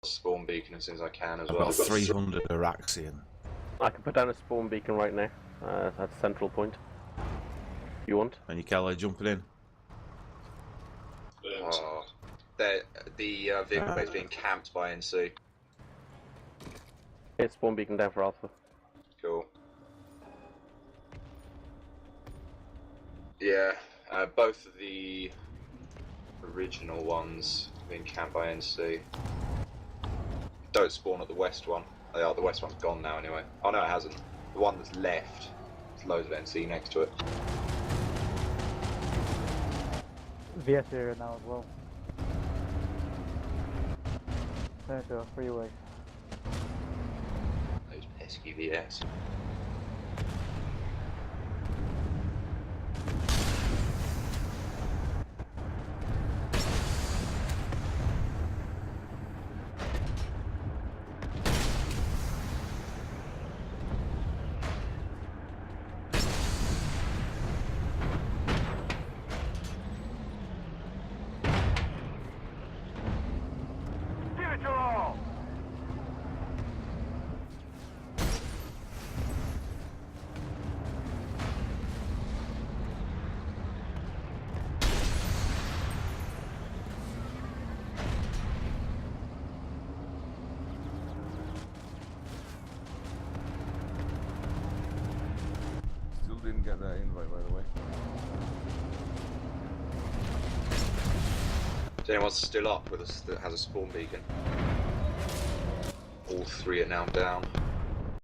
spawn beacon as soon as I can as I've well. got 300 Araxian. I can put down a spawn beacon right now at central point. You want? And you Calais jumping in. Oh, the vehicle base being camped by NC. Hit spawn beacon down for Alpha. Cool. Yeah, both of the original ones being camped by NC. Don't spawn at the west one. Oh, the west one's gone now anyway. Oh no, it hasn't. The one that's left, there's loads of NC next to it. VS area now as well. Turn to a freeway. Those pesky VS. Didn't get that invite, by the way. Is anyone still up with us that has a spawn beacon? All three are now down.